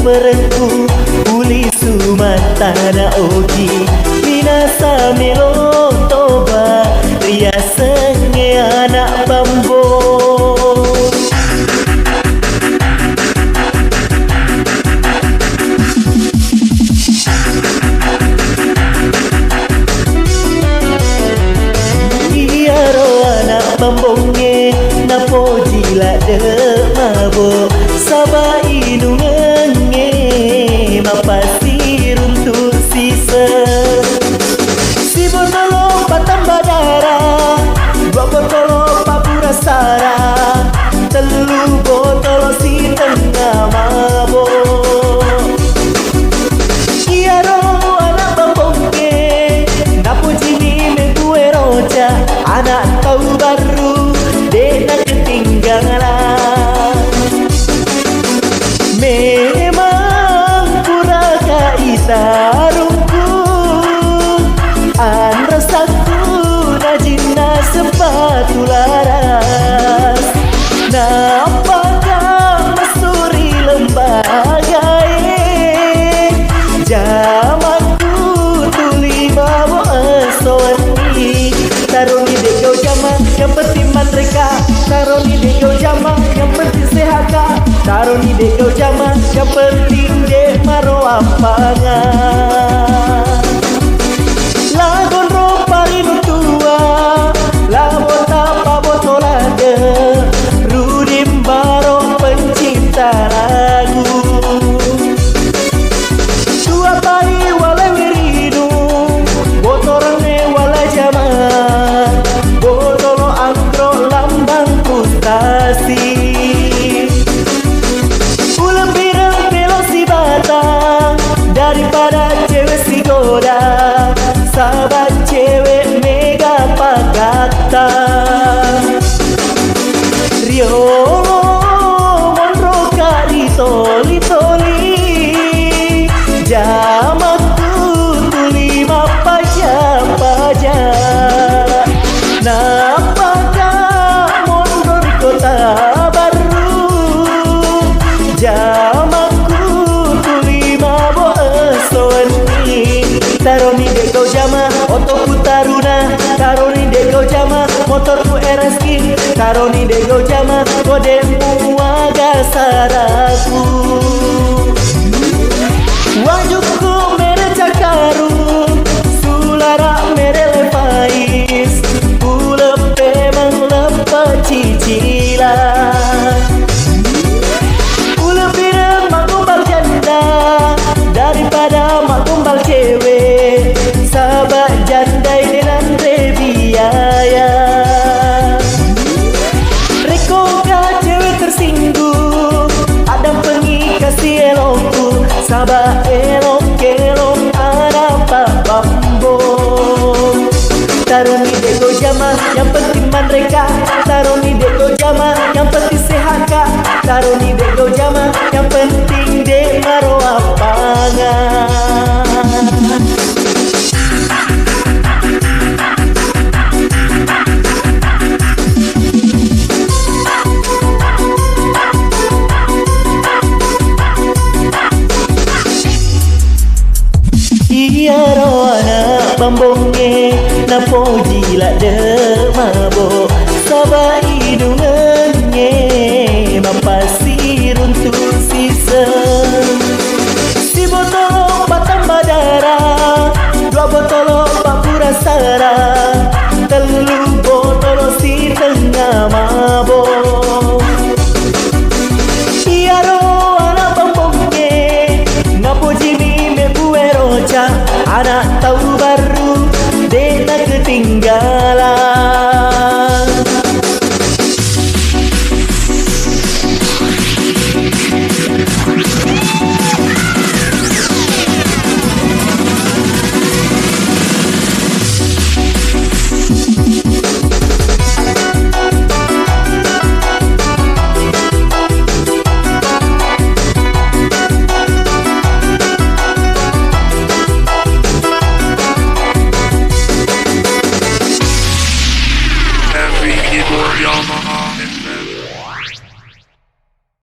perengku uli sumatana ogi minasa melo toba ria senge anak bambo. Iya ro anak bambonge napo jila de mabo saba inungenge mapasi runtuh sisa si botolo patamba dara dua botolo papura sara telu botolo si tengah mabo. Iya ro anak bambonge napo jini mengue roja anak tahu baru dena ketinggalan. Memang pura kaitarungku an rasaku najina sepatu laras nampakkan mesuri lembaga jamanku tuli bawa esoni taroni dego jama yang penting mereka taroni dego jama yang penting sehaka taroni dego jama yang penting de maro apangan lagon ropa inu tua labon tapa botolade rudim baro pencipta lagu tua pari wala wirinu botorane wala jaman botolo angkro lambang pustasi ulam birang belok si batang daripada cewek si goda sahabat cewek mega pakata riolo monro kari toli toli jamanku tuli mapa jampaja nampaknya monro di kota baru jamanku tuli mabo esoni taroni deko jama otoku taruna taroni deko jama motorku eraskin taroni deko jama kodemu agasaraku wajukku mere cakaru sulara mere lepais ulepe mang lepa cicilan ulepireng mak gombal janda daripada mak gombal cewek sahabat janda ini nanti biaya rekoga cewek tersinggung ada pengikasih elokku sahabat elok-elok ada pak bambo taruni deko jama yang penting mereka taruni deko jama yang penting sehat kak taruni deko jama yang penting de maro apangan. Iya ro anak bambonge napo jila de mabo saba idungannya mapasi runtuh sisa si botolo patamba dara dua botolo papura sara telu botolo si tengah mabo. Iya ro anak bambonge napo jini mengue roja anak tahu baru dena ketinggalan.